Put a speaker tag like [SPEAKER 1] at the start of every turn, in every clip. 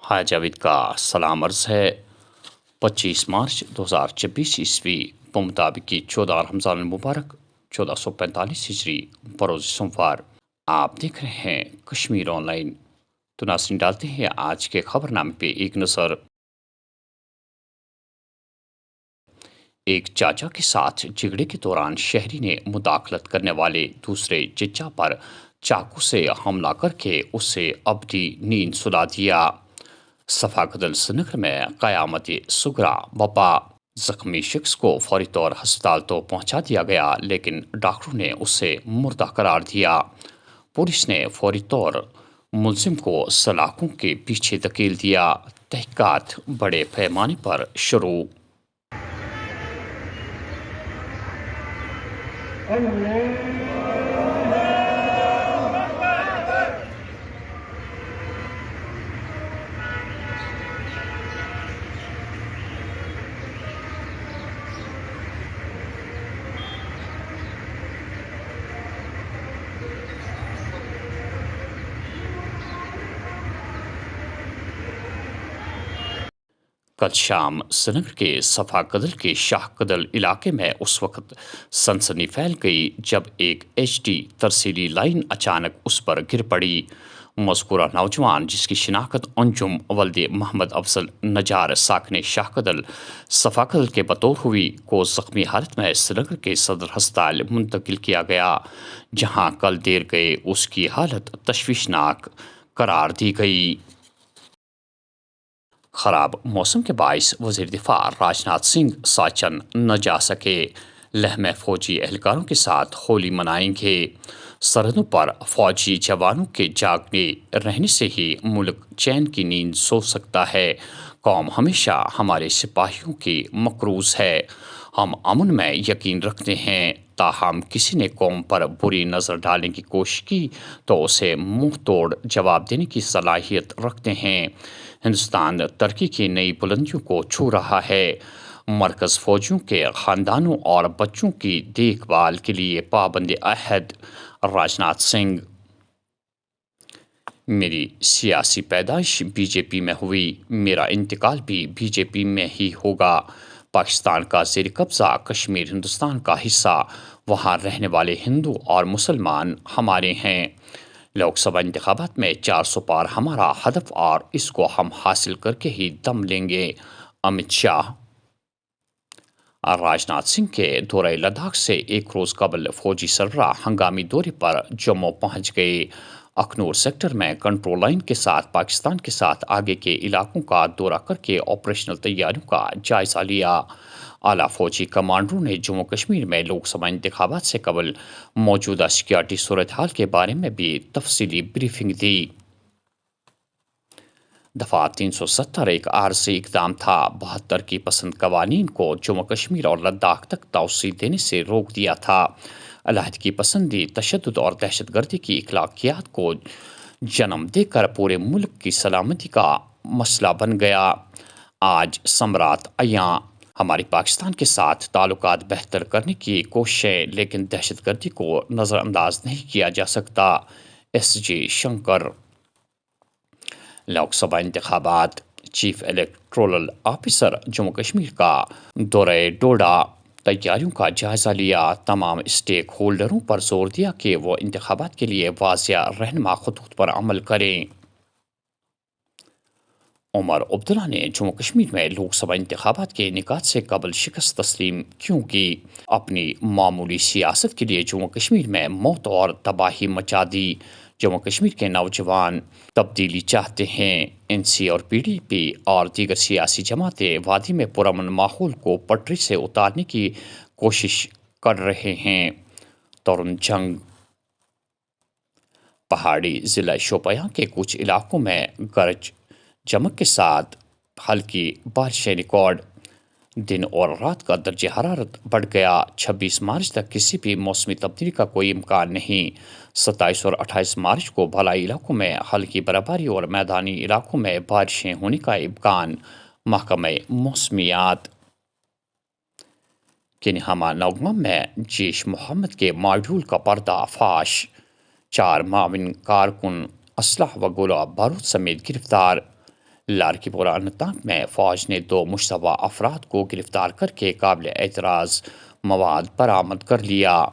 [SPEAKER 1] ہاں جاوید کا سلام عرض ہے 25 مارچ 2026 بمطابق کی 14 رمضان المبارک 1445 ہجری بروز سوموار آپ دیکھ رہے ہیں کشمیر آن لائن۔ تو ناظرین ڈالتے ہیں آج کے خبر نامے پہ ایک نظر۔ ایک چاچا کے ساتھ جھگڑے کے دوران شہری نے مداخلت کرنے والے دوسرے چچا پر چاقو سے حملہ کر کے اسے ابدی نیند سلا دیا۔ صفاقدل سنگر میں قیامت سگرا بپا، زخمی شخص کو فوری طور ہسپتال تو پہنچا دیا گیا لیکن ڈاکٹروں نے اسے مردہ قرار دیا۔ پولیس نے فوری طور ملزم کو سلاخوں کے پیچھے دھکیل دیا۔ تحقیقات بڑے پیمانے پر شروع۔ کل شام سرینگر کے صفا قدل کے شاہ قدل علاقے میں اس وقت سنسنی پھیل گئی جب ایک ایچ ڈی ترسیلی لائن اچانک اس پر گر پڑی۔ مذکورہ نوجوان جس کی شناخت انجم ولد محمد افضل نجار ساکن شاہ قدل صفا قدل کے بطور ہوئی کو زخمی حالت میں سرینگر کے صدر ہسپتال منتقل کیا گیا، جہاں کل دیر گئے اس کی حالت تشویشناک قرار دی گئی۔ خراب موسم کے باعث وزیر دفاع راجناتھ سنگھ ساچن نہ جا سکے۔ لہمے فوجی اہلکاروں کے ساتھ ہولی منائیں گے۔ سرحدوں پر فوجی جوانوں کے جاگنے رہنے سے ہی ملک چین کی نیند سو سکتا ہے۔ قوم ہمیشہ ہمارے سپاہیوں کی مقروض ہے۔ ہم امن میں یقین رکھتے ہیں، تاہم کسی نے قوم پر بری نظر ڈالنے کی کوشش کی تو اسے منہ توڑ جواب دینے کی صلاحیت رکھتے ہیں۔ ہندوستان ترقی کی نئی بلندیوں کو چھو رہا ہے۔ مرکز فوجیوں کے خاندانوں اور بچوں کی دیکھ بھال کے لیے پابند عہد راجناتھ سنگھ۔ میری سیاسی پیدائش بی جے پی میں ہوئی، میرا انتقال بھی بی جے پی میں ہی ہوگا۔ پاکستان کا زیر قبضہ کشمیر ہندوستان کا حصہ، وہاں رہنے والے ہندو اور مسلمان ہمارے ہیں۔ لوک سبھا انتخابات میں 400 پار ہمارا ہدف اور اس کو ہم حاصل کر کے ہی دم لیں گے: امت شاہ۔ راجناتھ سنگھ کے دورہ لداخ سے ایک روز قبل فوجی سربراہ ہنگامی دورے پر جموں پہنچ گئے۔ اخنور سیکٹر میں کنٹرول لائن کے ساتھ پاکستان کے ساتھ آگے کے علاقوں کا دورہ کر کے آپریشنل تیاریوں کا جائزہ لیا۔ اعلیٰ فوجی کمانڈروں نے جموں کشمیر میں لوک سبھا انتخابات سے قبل موجودہ سیکورٹی صورتحال کے بارے میں بھی تفصیلی بریفنگ دی۔ دفعہ 370 ایک عارضی اقدام تھا۔ 72 کی پسند قوانین کو جموں کشمیر اور لداخ تک توسیع دینے سے روک دیا تھا۔ علیحدگی پسندی، تشدد اور دہشت گردی کی اخلاقیات کو جنم دے کر پورے ملک کی سلامتی کا مسئلہ بن گیا۔ آج ثمرات عیاں، ہماری پاکستان کے ساتھ تعلقات بہتر کرنے کی کوششیں، لیکن دہشت گردی کو نظر انداز نہیں کیا جا سکتا: ایس جے شنکر۔ لوک سبھا انتخابات، chief electoral officer Jammu Kashmir کا دورہ ڈوڈا، تیاریوں کا جائزہ لیا۔ تمام اسٹیک ہولڈروں پر زور دیا کہ وہ انتخابات کے لیے واضح رہنما خطوط پر عمل کریں۔ عمر عبداللہ نے جموں کشمیر میں لوک سبھا انتخابات کے انعقاد سے قبل شکست تسلیم کیوں کی؟ اپنی معمولی سیاست کے لیے جموں کشمیر میں موت اور تباہی مچا دی۔ جموں کشمیر کے نوجوان تبدیلی چاہتے ہیں۔ این سی اور پی ڈی پی اور دیگر سیاسی جماعتیں وادی میں پرامن ماحول کو پٹری سے اتارنے کی کوشش کر رہے ہیں: ترون جنگ۔ پہاڑی ضلع شوپیاں کے کچھ علاقوں میں گرج چمک کے ساتھ ہلکی بارشیں ریکارڈ۔ دن اور رات کا درجہ حرارت بڑھ گیا۔ 26 مارچ تک کسی بھی موسمی تبدیلی کا کوئی امکان نہیں۔ 27 اور 28 مارچ کو بالائی علاقوں میں ہلکی برفباری اور میدانی علاقوں میں بارشیں ہونے کا امکان: محکمہ موسمیات۔ کنہاما نوگام میں جیش محمد کے ماڈیول کا پردہ فاش، 4 معاون کارکن اسلحہ و گولہ بارود سمیت گرفتار۔ لارکی پورہ اننتناگ میں فوج نے 2 مشتبہ افراد کو گرفتار کر کے قابل اعتراض مواد برآمد کر لیا۔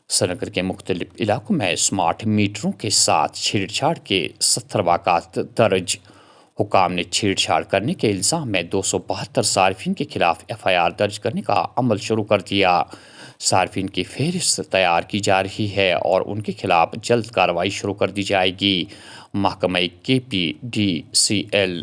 [SPEAKER 1] سری نگر کے مختلف علاقوں میں سمارٹ میٹروں کے ساتھ چھیڑ چھاڑ کے 70 واقعات درج۔ حکام نے چھیڑ چھاڑ کرنے کے الزام میں 272 صارفین کے خلاف FIR درج کرنے کا عمل شروع کر دیا۔ صارفین کی فہرست تیار کی جا رہی ہے اور ان کے خلاف جلد کارروائی شروع کر دی جائے گی۔ محکمہ KPDCL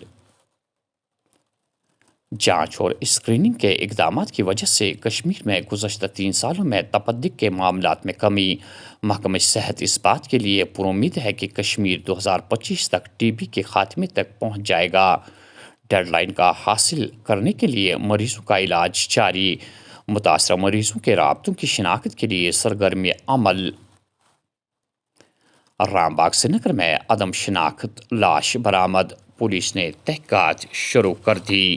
[SPEAKER 1] جانچ اور اسکریننگ کے اقدامات کی وجہ سے کشمیر میں گزشتہ 3 سالوں میں تپدق کے معاملات میں کمی۔ محکمہ صحت اس بات کے لیے پر امید ہے کہ کشمیر 2025 تک TB کے خاتمے تک پہنچ جائے گا۔ ڈیڈ لائن کا حاصل کرنے کے لیے مریضوں کا علاج جاری۔ متاثرہ مریضوں کے رابطوں کی شناخت کے لیے سرگرم عمل۔ رام باغ سری نگر میں عدم شناخت لاش برآمد، پولیس نے تحقیقات شروع کر دی۔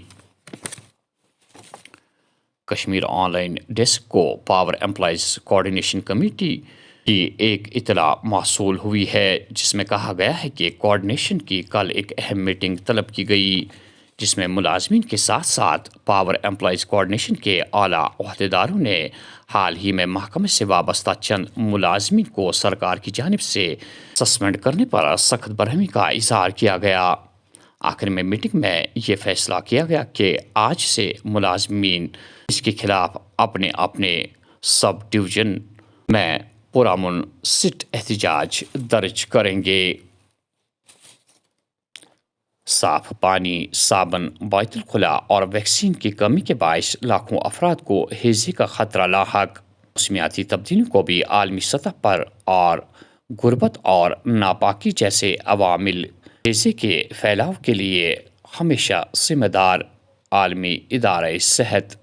[SPEAKER 1] کشمیر آن لائن ڈیسک کو پاور امپلائیز کوآرڈینیشن کمیٹی کی ایک اطلاع موصول ہوئی ہے، جس میں کہا گیا ہے کہ کوآرڈینیشن کی کل ایک اہم میٹنگ طلب کی گئی، جس میں ملازمین کے ساتھ ساتھ پاور امپلائیز کوآرڈینیشن کے اعلیٰ عہدیداروں نے حال ہی میں محکمے سے وابستہ چند ملازمین کو سرکار کی جانب سے سسپینڈ کرنے پر سخت برہمی کا اظہار کیا گیا۔ آخر میں میٹنگ میں یہ فیصلہ کیا گیا کہ آج سے ملازمین اس کے خلاف اپنے اپنے سب ڈویژن میں پرامن سٹ احتجاج درج کریں گے۔ صاف پانی، صابن، بیت الخلا اور ویکسین کی کمی کے باعث لاکھوں افراد کو ہیضے کا خطرہ لاحق۔ موسمیاتی تبدیلیوں کو بھی عالمی سطح پر اور غربت اور ناپاکی جیسے عوامل ہیضے کے پھیلاؤ کے لیے ہمیشہ ذمہ دار۔ عالمی ادارہ صحت۔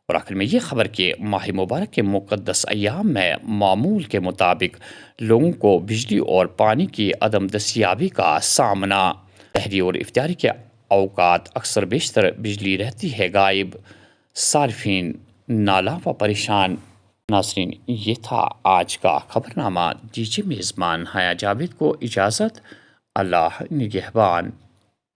[SPEAKER 1] اور آخر میں یہ خبر کہ ماہ مبارک کے مقدس ایام میں معمول کے مطابق لوگوں کو بجلی اور پانی کی عدم دستیابی کا سامنا۔ سحری اور افطاری کے اوقات اکثر بیشتر بجلی رہتی ہے غائب، صارفین نالاں و پریشان۔ ناظرین، یہ تھا آج کا خبرنامہ۔ دیجیے میزبان حیا جاوید کو اجازت۔ اللہ نگہبان۔